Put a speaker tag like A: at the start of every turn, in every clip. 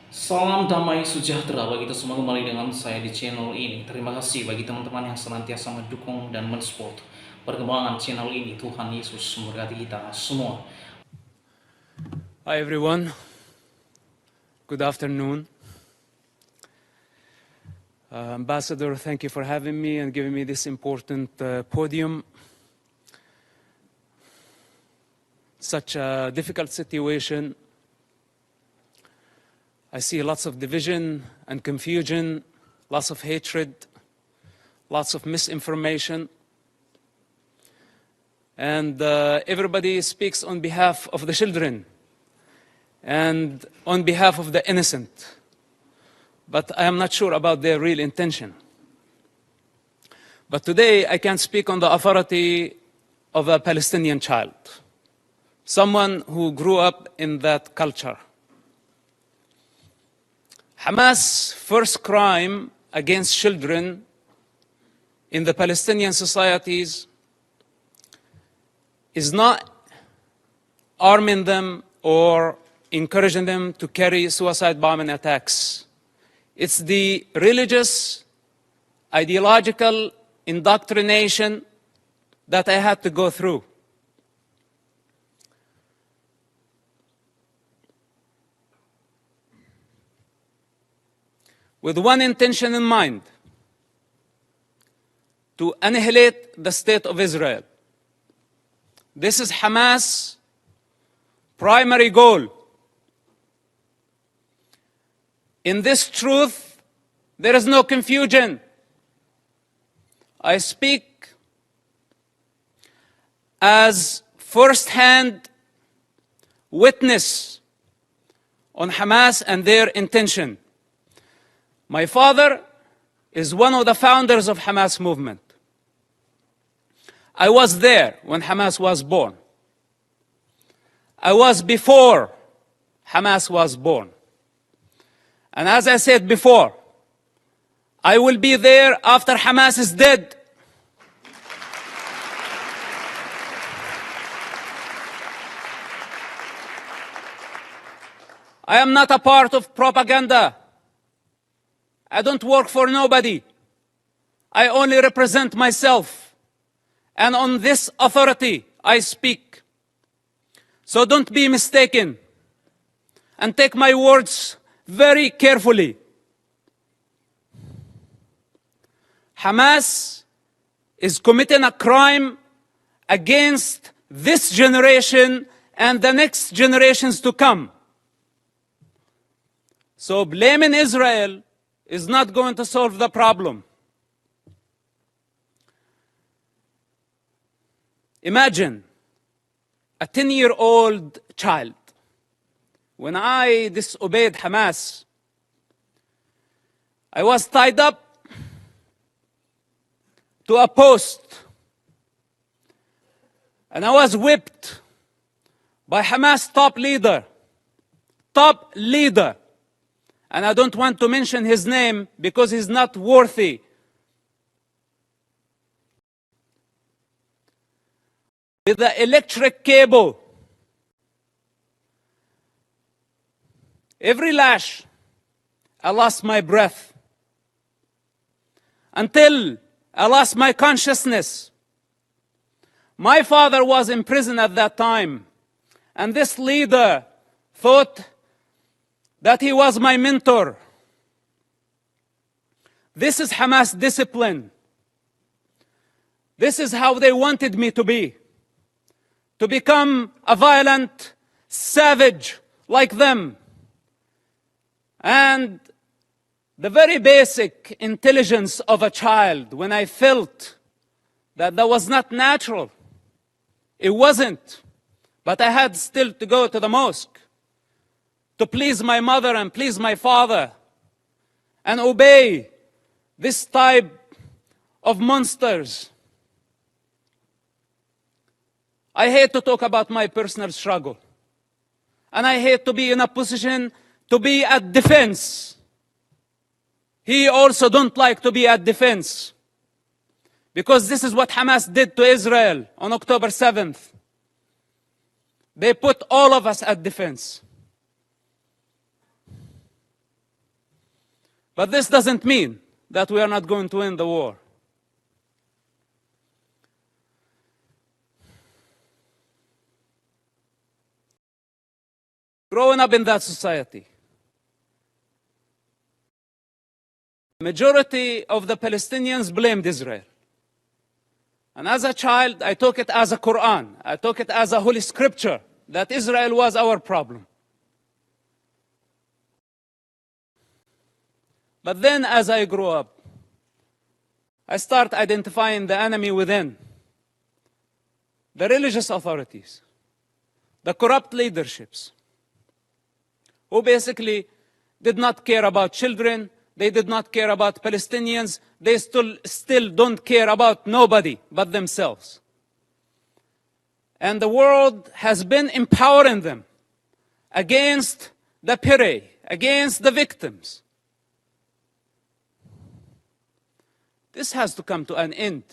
A: Salam damai sejahtera bagi kita semua, kembali dengan saya di channel ini. Terima kasih bagi teman-teman yang senantiasa mendukung dan mensupport perkembangan channel ini. Tuhan Yesus memberkati kita semua.
B: Hi everyone, good afternoon. Ambassador, thank you for having me and giving me this important podium. Such a difficult situation. I see lots of division and confusion, lots of hatred, lots of misinformation. And everybody speaks on behalf of the children and on behalf of the innocent. But I am not sure about their real intention. But today I can speak on the authority of a Palestinian child, someone who grew up in that culture. Hamas' first crime against children in the Palestinian societies is not arming them or encouraging them to carry suicide bombing attacks. It's the religious, ideological indoctrination that I had to go through. With one intention in mind: to annihilate the state of Israel. This is Hamas' primary goal. In this truth, there is no confusion. I speak as first-hand witness on Hamas and their intention. My father is one of the founders of Hamas movement. I was there when Hamas was born. I was before Hamas was born. And as I said before, I will be there after Hamas is dead. I am not a part of propaganda. I don't work for nobody. I only represent myself. And on this authority, I speak. So don't be mistaken. And take my words very carefully. Hamas is committing a crime against this generation and the next generations to come. So blaming Israel is not going to solve the problem. Imagine a 10-year-old child. When I disobeyed Hamas, I was tied up to a post and I was whipped by Hamas top leader. And I don't want to mention his name because he's not worthy. With the electric cable. Every lash, I lost my breath. Until I lost my consciousness. My father was in prison at that time. And this leader thought that he was my mentor. This is Hamas discipline. This is how they wanted me to be. To become a violent savage like them. And the very basic intelligence of a child, when I felt that was not natural, it wasn't. But I had still to go to the mosque to please my mother and please my father and obey this type of monsters. I hate to talk about my personal struggle. And I hate to be in a position to be at defense. He also don't like to be at defense. Because this is what Hamas did to Israel on October 7th. They put all of us at defense. But this doesn't mean that we are not going to win the war. Growing up in that society, the majority of the Palestinians blamed Israel. And as a child, I took it as a Quran. I took it as a holy scripture that Israel was our problem. But then as I grew up, I start identifying the enemy within. The religious authorities, the corrupt leaderships, who basically did not care about children, they did not care about Palestinians, they still don't care about nobody but themselves. And the world has been empowering them against the prey, against the victims. This has to come to an end.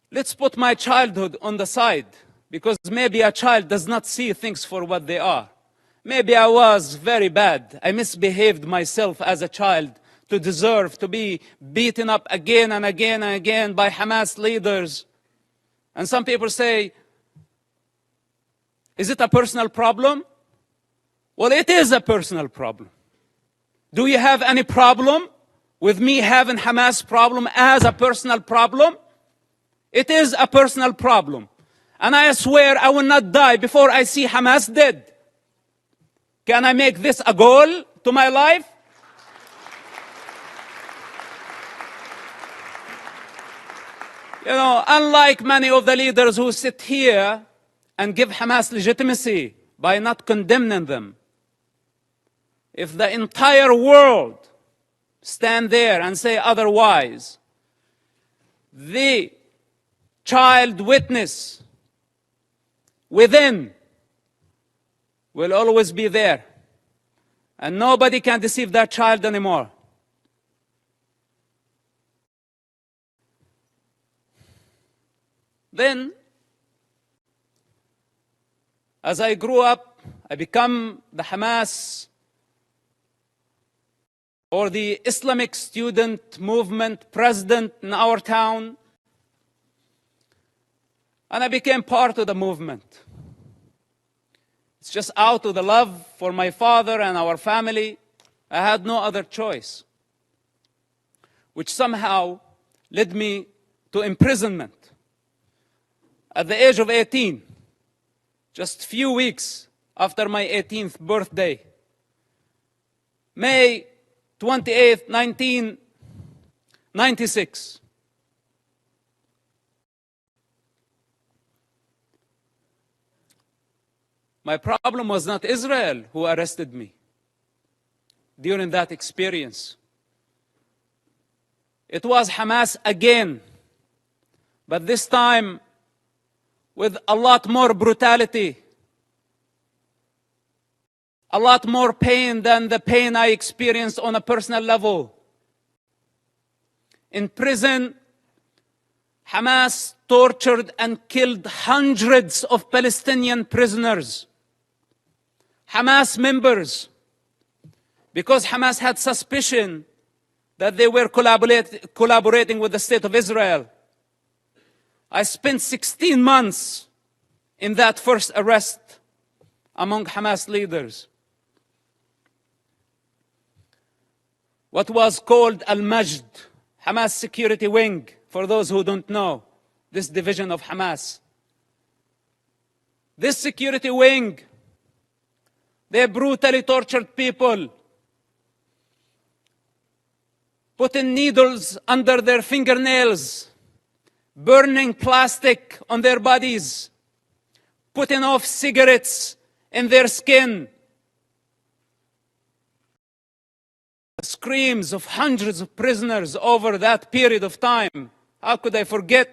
B: Let's put my childhood on the side, because maybe a child does not see things for what they are. Maybe I was very bad. I misbehaved myself as a child to deserve to be beaten up again and again and again by Hamas leaders. And some people say, is it a personal problem? Well, it is a personal problem. Do you have any problem with me having Hamas problem as a personal problem? It is a personal problem. And I swear I will not die before I see Hamas dead. Can I make this a goal to my life? You know, unlike many of the leaders who sit here and give Hamas legitimacy by not condemning them, if the entire world stand there and say otherwise, the child witness within will always be there. And nobody can deceive that child anymore. Then, as I grew up, I become the Hamas or the Islamic student movement president in our town. And I became part of the movement. It's just out of the love for my father and our family. I had no other choice, which somehow led me to imprisonment. At the age of 18, just few weeks after my 18th birthday, May 28th, 1996. My problem was not Israel who arrested me during that experience. It was Hamas again, but this time with a lot more brutality, a lot more pain than the pain I experienced on a personal level. In prison, Hamas tortured and killed hundreds of Palestinian prisoners, Hamas members, because Hamas had suspicion that they were collaborating with the state of Israel. I spent 16 months in that first arrest among Hamas leaders. What was called Al-Majd, Hamas security wing, for those who don't know, this division of Hamas. This security wing, they brutally tortured people, putting needles under their fingernails, burning plastic on their bodies, putting off cigarettes in their skin. The screams of hundreds of prisoners over that period of time. How could I forget?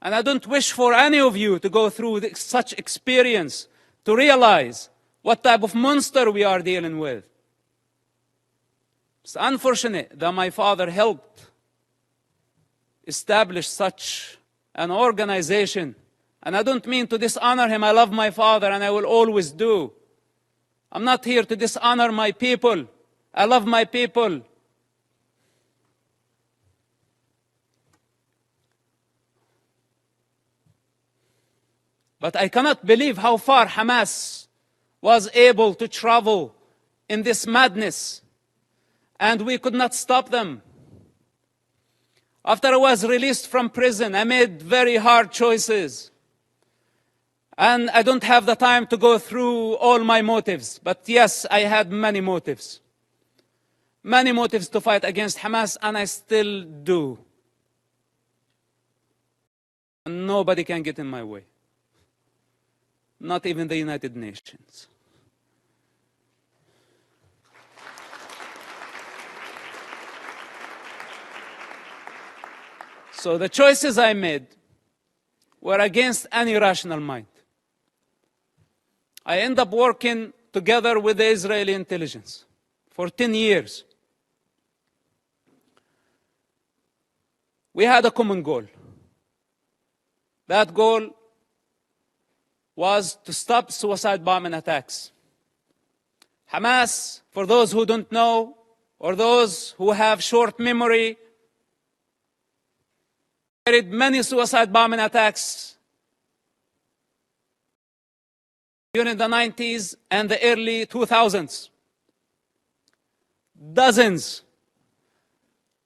B: And I don't wish for any of you to go through such experience to realize what type of monster we are dealing with. It's unfortunate that my father helped establish such an organization. And I don't mean to dishonor him. I love my father and I will always do. I'm not here to dishonor my people. I love my people. But I cannot believe how far Hamas was able to travel in this madness, and we could not stop them. After I was released from prison, I made very hard choices. And I don't have the time to go through all my motives. But yes, I had many motives. Many motives to fight against Hamas, and I still do. And nobody can get in my way. Not even the United Nations. So the choices I made were against any rational mind. I ended up working together with the Israeli intelligence for 10 years. We had a common goal. That goal was to stop suicide bombing attacks. Hamas, for those who don't know, or those who have short memory, carried many suicide bombing attacks during the 90s and the early 2000s. Dozens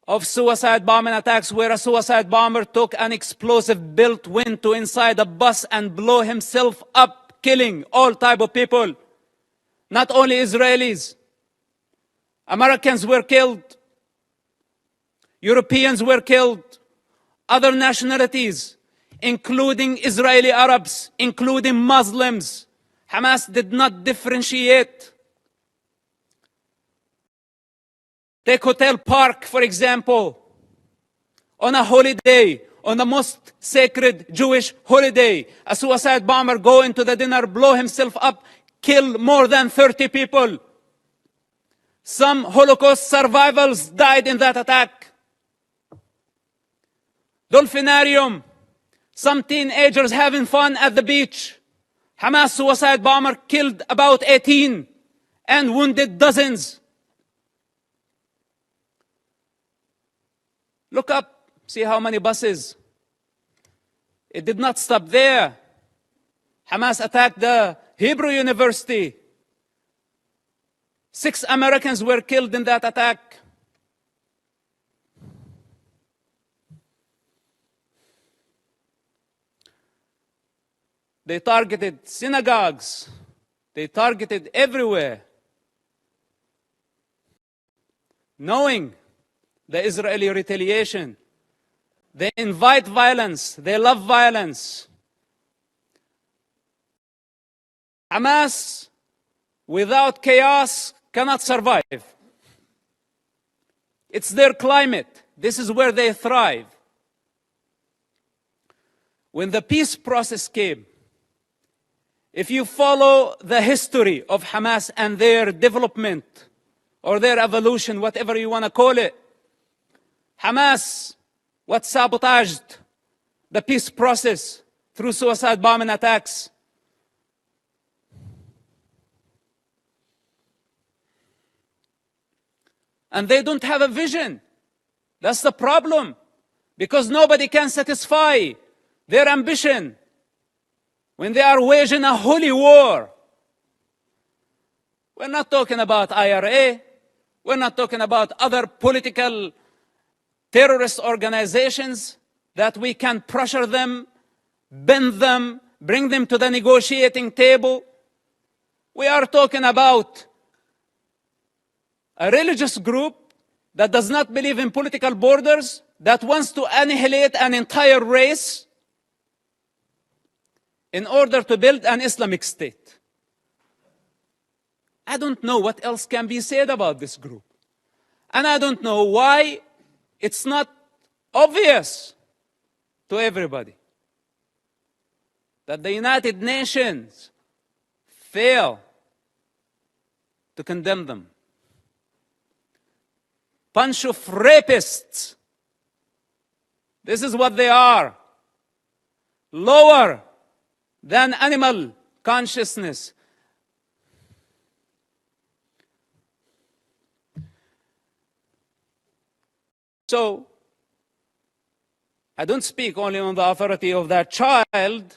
B: of suicide bombing attacks where a suicide bomber took an explosive built went to inside a bus and blew himself up, killing all type of people. Not only Israelis. Americans were killed. Europeans were killed. Other nationalities, including Israeli Arabs, including Muslims. Hamas did not differentiate. Take Hotel Park, for example. On a holiday, on the most sacred Jewish holiday, a suicide bomber go into the dinner, blow himself up, kill more than 30 people. Some Holocaust survivors died in that attack. Dolphinarium, some teenagers having fun at the beach. Hamas suicide bomber killed about 18 and wounded dozens. Look up, see how many buses. It did not stop there. Hamas attacked the Hebrew University. 6 Americans were killed in that attack. They targeted synagogues. They targeted everywhere. Knowing the Israeli retaliation, they invite violence. They love violence. Hamas, without chaos, cannot survive. It's their climate. This is where they thrive. When the peace process came, if you follow the history of Hamas and their development or their evolution, whatever you want to call it, Hamas, what sabotaged the peace process through suicide bombing attacks. And they don't have a vision. That's the problem. Because nobody can satisfy their ambition when they are waging a holy war. We're not talking about IRA. We're not talking about other political terrorist organizations that we can pressure them, bend them, bring them to the negotiating table. We are talking about a religious group that does not believe in political borders, that wants to annihilate an entire race in order to build an Islamic state. I don't know what else can be said about this group. And I don't know why it's not obvious to everybody that the United Nations fail to condemn them. Bunch of rapists. This is what they are. Lower than animal consciousness. So, I don't speak only on the authority of that child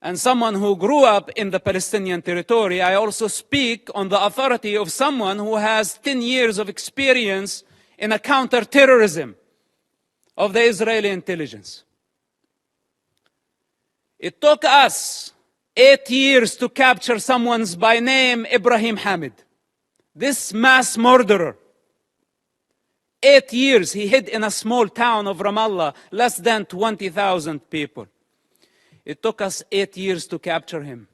B: and someone who grew up in the Palestinian territory. I also speak on the authority of someone who has 10 years of experience in a counterterrorism of the Israeli intelligence. It took us 8 years to capture someone's by name Ibrahim Hamid. This mass murderer. 8 years he hid in a small town of Ramallah, less than 20,000 people. It took us 8 years to capture him,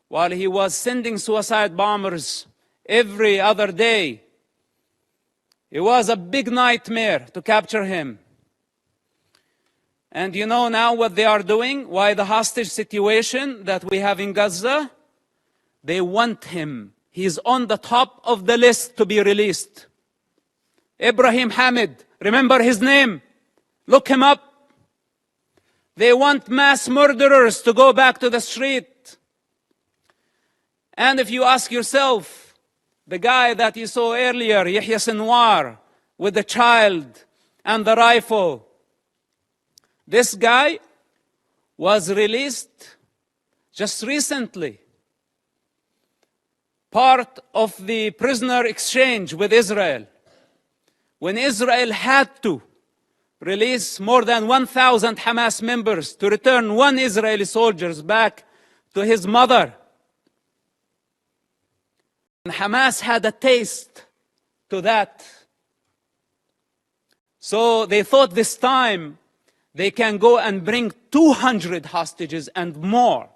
B: while he was sending suicide bombers every other day. It was a big nightmare to capture him. And you know now what they are doing? Why the hostage situation that we have in Gaza? They want him. He's on the top of the list to be released. Ibrahim Hamid, remember his name? Look him up. They want mass murderers to go back to the street. And if you ask yourself, the guy that you saw earlier, Yahya Sinwar, with the child and the rifle, this guy was released just recently, part of the prisoner exchange with Israel. When Israel had to release more than 1,000 Hamas members to return one Israeli soldier back to his mother. And Hamas had a taste to that. So they thought this time they can go and bring 200 hostages and more.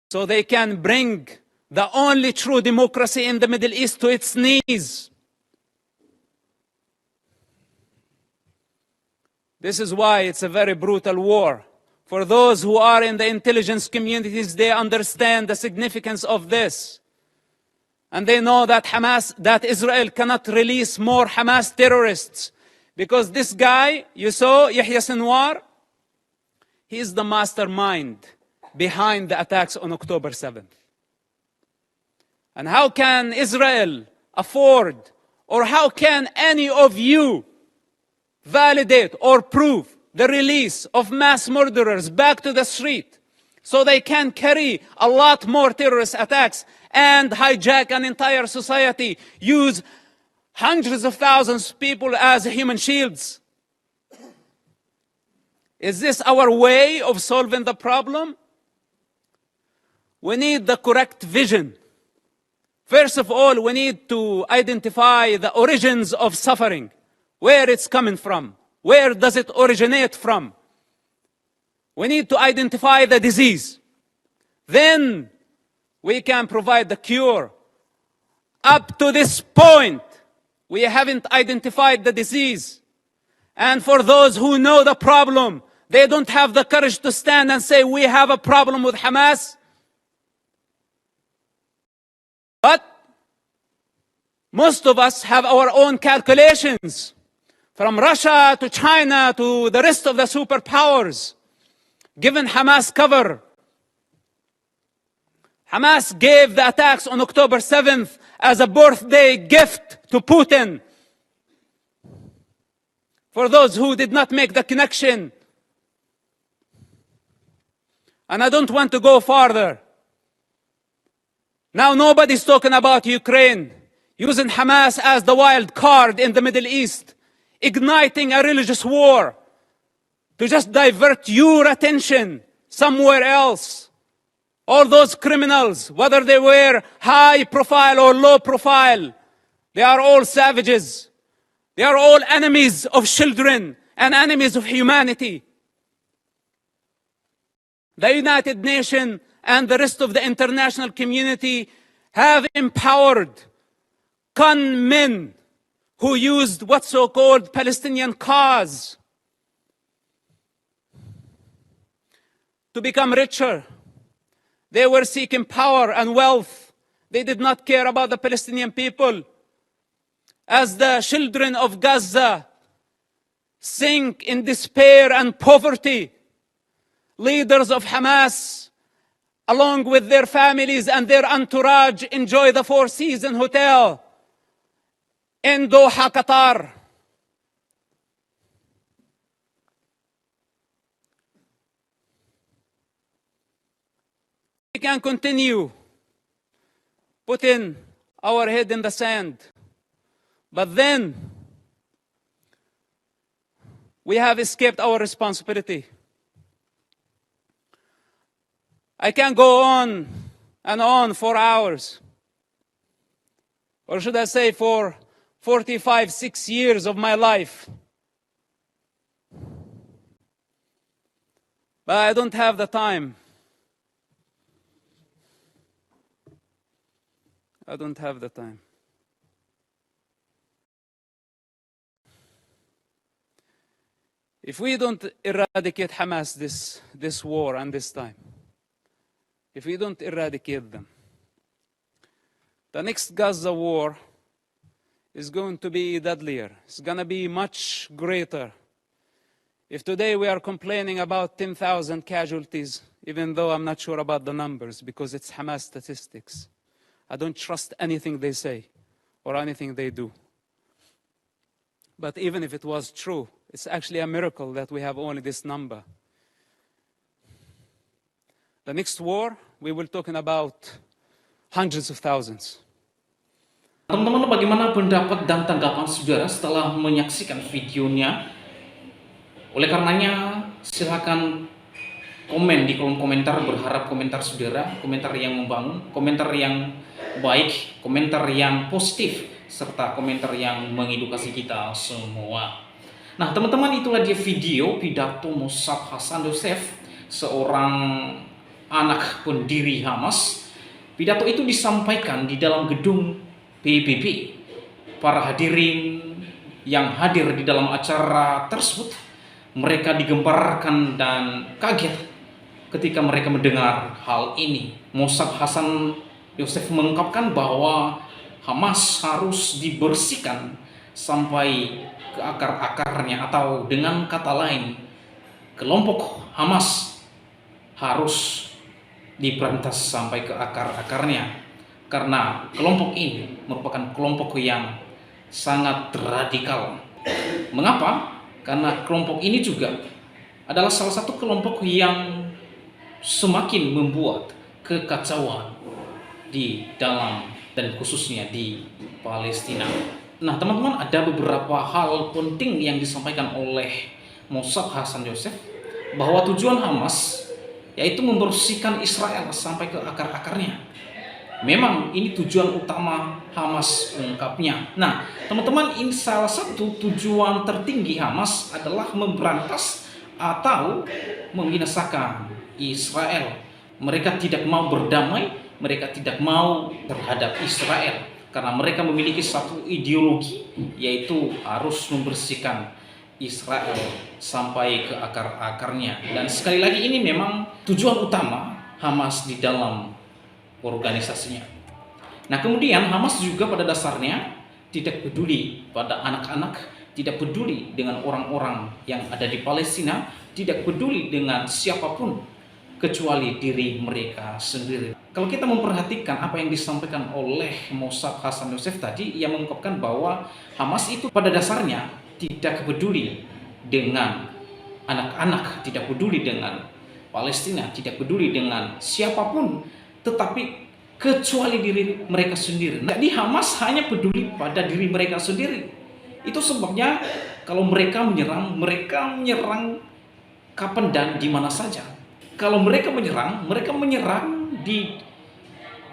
B: So they can bring the only true democracy in the Middle East to its knees. This is why it's a very brutal war. For those who are in the intelligence communities, they understand the significance of this. And they know that that Israel cannot release more Hamas terrorists. Because this guy, you saw, Yahya Sinwar, he is the mastermind behind the attacks on October 7th. And how can Israel afford, or how can any of you validate or prove the release of mass murderers back to the street so they can carry a lot more terrorist attacks and hijack an entire society, use hundreds of thousands of people as human shields? Is this our way of solving the problem? We need the correct vision. First of all, we need to identify the origins of suffering. Where it's coming from. Where does it originate from? We need to identify the disease. Then we can provide the cure. Up to this point, we haven't identified the disease. And for those who know the problem, they don't have the courage to stand and say, we have a problem with Hamas. But most of us have our own calculations. From Russia to China to the rest of the superpowers, given Hamas cover. Hamas gave the attacks on October 7th as a birthday gift to Putin. For those who did not make the connection. And I don't want to go farther. Now nobody's talking about Ukraine, using Hamas as the wild card in the Middle East, igniting a religious war to just divert your attention somewhere else. All those criminals, whether they were high profile or low profile, they are all savages. They are all enemies of children and enemies of humanity. The United Nations and the rest of the international community have empowered con men who used what's so-called Palestinian cause to become richer. They were seeking power and wealth. They did not care about the Palestinian people. As the children of Gaza sink in despair and poverty, leaders of Hamas, along with their families and their entourage, enjoy the Four Seasons Hotel in Doha, Qatar. We can continue putting our head in the sand, but then we have escaped our responsibility. I can go on and on for hours, or should I say for 6 years of my life. But I don't have the time. I don't have the time. If we don't eradicate Hamas this war and this time, if we don't eradicate them, the next Gaza war is going to be deadlier. It's going to be much greater. If today we are complaining about 10,000 casualties, even though I'm not sure about the numbers because it's Hamas statistics, I don't trust anything they say or anything they do. But even if it was true, it's actually a miracle that we have only this number. The next war, we will talking about hundreds of thousands.
A: Teman-teman, bagaimana pendapat dan tanggapan saudara setelah menyaksikan videonya? Oleh karenanya, silakan komen di kolom komentar, berharap komentar saudara, komentar yang membangun, komentar yang baik, komentar yang positif, serta komentar yang mengedukasi kita semua. Nah teman-teman, itulah dia video pidato Musab Hasan Yosef, seorang anak pendiri Hamas. Pidato itu disampaikan di dalam gedung PBB. Para hadirin yang hadir di dalam acara tersebut, mereka digemparkan dan kaget ketika mereka mendengar hal ini. Musab Hasan Yosef mengungkapkan bahwa Hamas harus dibersihkan sampai ke akar-akarnya, atau dengan kata lain, kelompok Hamas harus diberantas sampai ke akar-akarnya, karena kelompok ini merupakan kelompok yang sangat radikal. Mengapa? Karena kelompok ini juga adalah salah satu kelompok yang semakin membuat kekacauan di dalam dan khususnya di Palestina. Nah teman-teman, ada beberapa hal penting yang disampaikan oleh Musab Hasan Yosef, bahwa tujuan Hamas yaitu membersihkan Israel sampai ke akar-akarnya. Memang ini tujuan utama Hamas, ungkapnya. Nah teman-teman, ini salah satu tujuan tertinggi Hamas adalah memberantas atau membinasakan Israel. Mereka tidak mau berdamai, mereka tidak mau terhadap Israel, karena mereka memiliki satu ideologi, yaitu harus membersihkan Israel sampai ke akar-akarnya. Dan sekali lagi, ini memang tujuan utama Hamas di dalam organisasinya. Nah kemudian Hamas juga pada dasarnya tidak peduli pada anak-anak, tidak peduli dengan orang-orang yang ada di Palestina, tidak peduli dengan siapapun kecuali diri mereka sendiri. Kalau kita memperhatikan apa yang disampaikan oleh Musab Hasan Yosef tadi, ia mengungkapkan bahwa Hamas itu pada dasarnya tidak peduli dengan anak-anak, tidak peduli dengan Palestina, tidak peduli dengan siapapun, tetapi kecuali diri mereka sendiri. Jadi Hamas hanya peduli pada diri mereka sendiri. Itu sebabnya kalau mereka menyerang kapan dan di mana saja. Kalau mereka menyerang di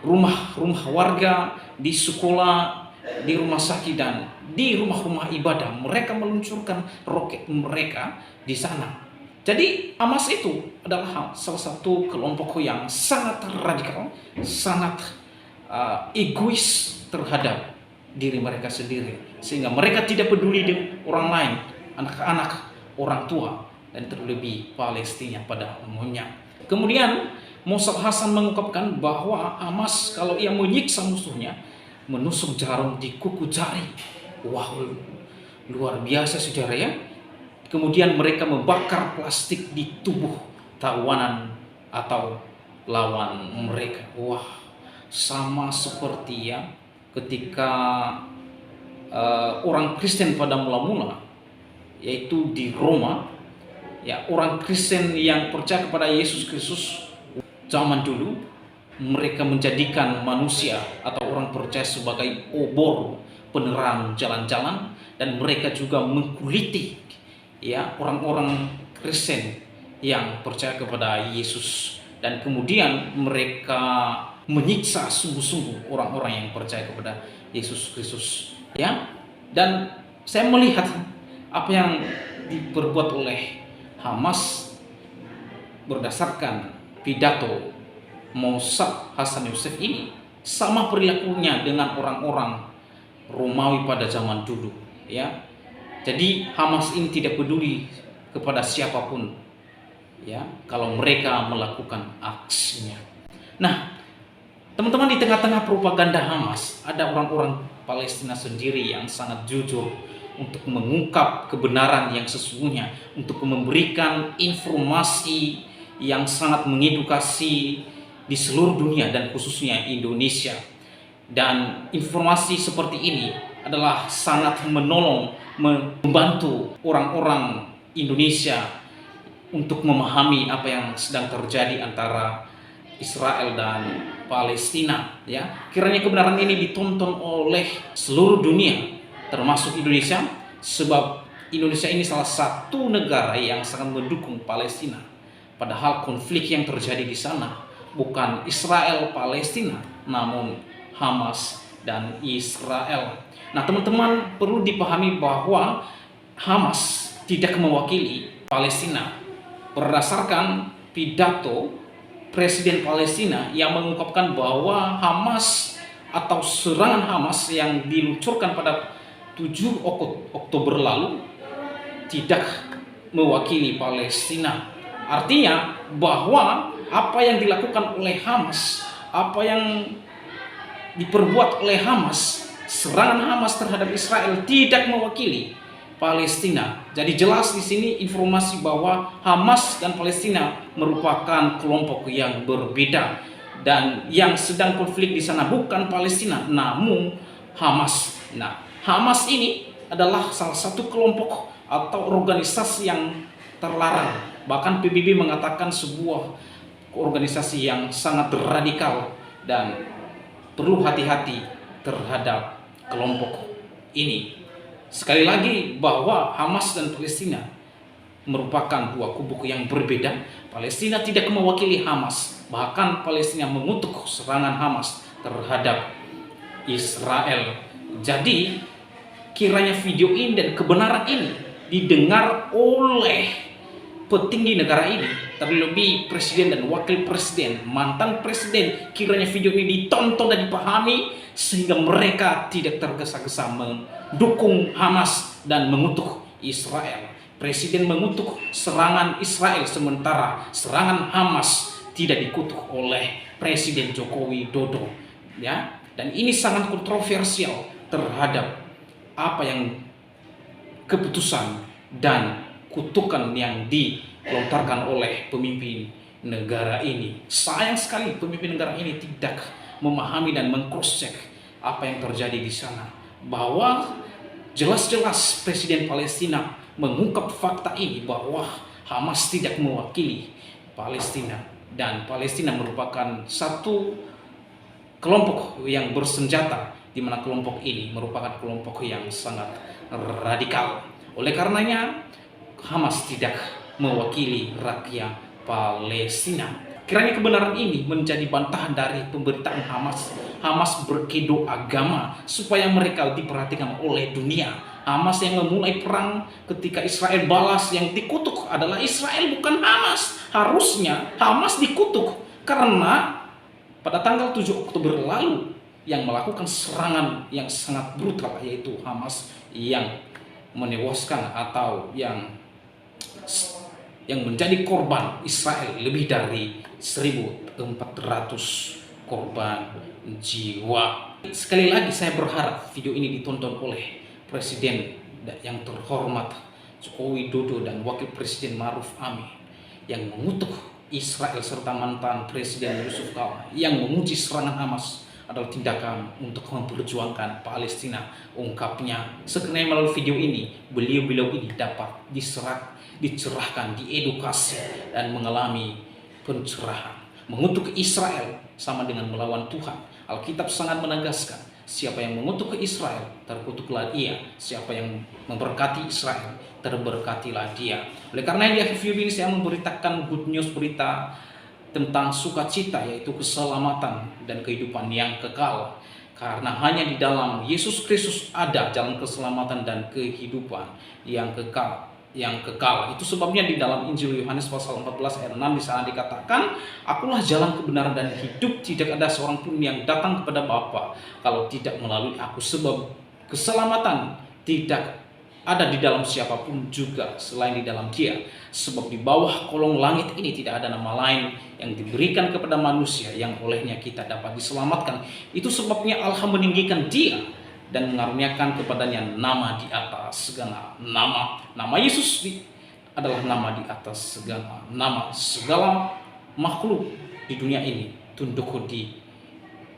A: rumah-rumah warga, di sekolah, di rumah sakit, dan di rumah-rumah ibadah. Mereka meluncurkan roket mereka di sana. Jadi Hamas itu adalah salah satu kelompok yang sangat radikal, sangat egois terhadap diri mereka sendiri, sehingga mereka tidak peduli dengan orang lain, anak-anak, orang tua, dan terlebih Palestina pada umumnya. Kemudian Musab Hasan mengungkapkan bahwa Hamas kalau ia menyiksa musuhnya, menusuk jarum di kuku jari. Wow, luar biasa saudara ya. Kemudian mereka membakar plastik di tubuh tawanan atau lawan mereka. Wah, sama seperti ya ketika orang Kristen pada mula-mula, yaitu di Roma, ya, orang Kristen yang percaya kepada Yesus Kristus zaman dulu, mereka menjadikan manusia atau orang percaya sebagai obor penerang jalan-jalan, dan mereka juga mengkuliti, ya, orang-orang Kristen yang percaya kepada Yesus, dan kemudian mereka menyiksa sungguh-sungguh orang-orang yang percaya kepada Yesus Kristus, ya. Dan saya melihat apa yang diperbuat oleh Hamas berdasarkan pidato Mossad Hasan Yusuf ini sama perilakunya dengan orang-orang Romawi pada zaman dulu, ya. Jadi Hamas ini tidak peduli kepada siapapun, ya, kalau mereka melakukan aksinya. Nah, teman-teman, di tengah-tengah propaganda Hamas ada orang-orang Palestina sendiri yang sangat jujur untuk mengungkap kebenaran yang sesungguhnya, untuk memberikan informasi yang sangat mengedukasi di seluruh dunia dan khususnya Indonesia. Dan informasi seperti ini adalah sangat menolong, membantu orang-orang Indonesia untuk memahami apa yang sedang terjadi antara Israel dan Palestina, ya. Kiranya kebenaran ini ditonton oleh seluruh dunia, termasuk Indonesia, sebab Indonesia ini salah satu negara yang sangat mendukung Palestina. Padahal konflik yang terjadi di sana bukan Israel Palestina, namun Hamas dan Israel. Nah, teman-teman, perlu dipahami bahwa Hamas tidak mewakili Palestina. Berdasarkan pidato Presiden Palestina yang mengungkapkan bahwa Hamas atau serangan Hamas yang diluncurkan pada 7 Oktober lalu tidak mewakili Palestina. Artinya bahwa apa yang dilakukan oleh Hamas, apa yang diperbuat oleh Hamas, serangan Hamas terhadap Israel tidak mewakili Palestina. Jadi jelas di sini informasi bahwa Hamas dan Palestina merupakan kelompok yang berbeda, dan yang sedang konflik di sana bukan Palestina namun Hamas. Nah, Hamas ini adalah salah satu kelompok atau organisasi yang terlarang. Bahkan PBB mengatakan sebuah organisasi yang sangat radikal dan perlu hati-hati terhadap kelompok ini. Sekali lagi bahwa Hamas dan Palestina merupakan dua kubu yang berbeda. Palestina tidak mewakili Hamas, bahkan Palestina mengutuk serangan Hamas terhadap Israel. Jadi kiranya video ini dan kebenaran ini didengar oleh petinggi negara ini, terlebih presiden dan wakil presiden, mantan presiden. Kiranya video ini ditonton dan dipahami sehingga mereka tidak tergesa-gesa mendukung Hamas dan mengutuk Israel. Presiden mengutuk serangan Israel, sementara serangan Hamas tidak dikutuk oleh Presiden Joko Widodo, ya. Dan ini sangat kontroversial terhadap apa yang keputusan dan kutukan yang dilontarkan oleh pemimpin negara ini. Sayang sekali pemimpin negara ini tidak memahami dan meng-cross-check apa yang terjadi di sana, bahwa jelas-jelas Presiden Palestina mengungkap fakta ini bahwa Hamas tidak mewakili Palestina, dan Palestina merupakan satu kelompok yang bersenjata, di mana kelompok ini merupakan kelompok yang sangat radikal. Oleh karenanya Hamas tidak mewakili rakyat Palestina. Kiranya kebenaran ini menjadi bantahan dari pemberitaan Hamas. Hamas berkedok agama supaya mereka diperhatikan oleh dunia. Hamas yang memulai perang ketika Israel balas, yang dikutuk adalah Israel bukan Hamas. Harusnya Hamas dikutuk karena pada tanggal 7 Oktober lalu yang melakukan serangan yang sangat brutal, yaitu Hamas yang menewaskan atau yang menjadi korban Israel lebih dari 1.400 korban jiwa. Sekali lagi saya berharap video ini ditonton oleh Presiden yang terhormat Joko Widodo dan Wakil Presiden Ma'ruf Amin yang mengutuk Israel, serta mantan Presiden Yusuf Kala yang memuji serangan Hamas adalah tindakan untuk memperjuangkan Palestina. Ungkapnya, sekiranya melalui video ini, beliau-beliau ini dapat dicerahkan, diedukasi, dan mengalami pencerahan. Mengutuk Israel sama dengan melawan Tuhan. Alkitab sangat menegaskan, siapa yang mengutuk Israel, terkutuklah ia. Siapa yang memberkati Israel, terberkatilah dia. Oleh karena di akhir video ini saya memberitakan good news, berita tentang sukacita, yaitu keselamatan dan kehidupan yang kekal. Karena hanya di dalam Yesus Kristus ada jalan keselamatan dan kehidupan yang kekal. Itu sebabnya di dalam Injil Yohanes pasal 14 ayat 6 di sana dikatakan, akulah jalan kebenaran dan hidup, tidak ada seorang pun yang datang kepada Bapa kalau tidak melalui aku. Sebab keselamatan tidak ada di dalam siapapun juga selain di dalam Dia. Sebab di bawah kolong langit ini tidak ada nama lain yang diberikan kepada manusia yang olehnya kita dapat diselamatkan. Itu sebabnya Allah meninggikan Dia dan mengaruniakan kepadanya nama di atas segala nama. Nama Yesus adalah nama di atas segala nama. Segala makhluk di dunia ini tunduk di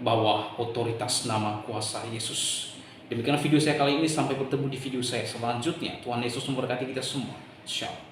A: bawah otoritas nama kuasa Yesus. Demikian video saya kali ini, sampai bertemu di video saya selanjutnya. Tuhan Yesus memberkati kita semua. Shalom.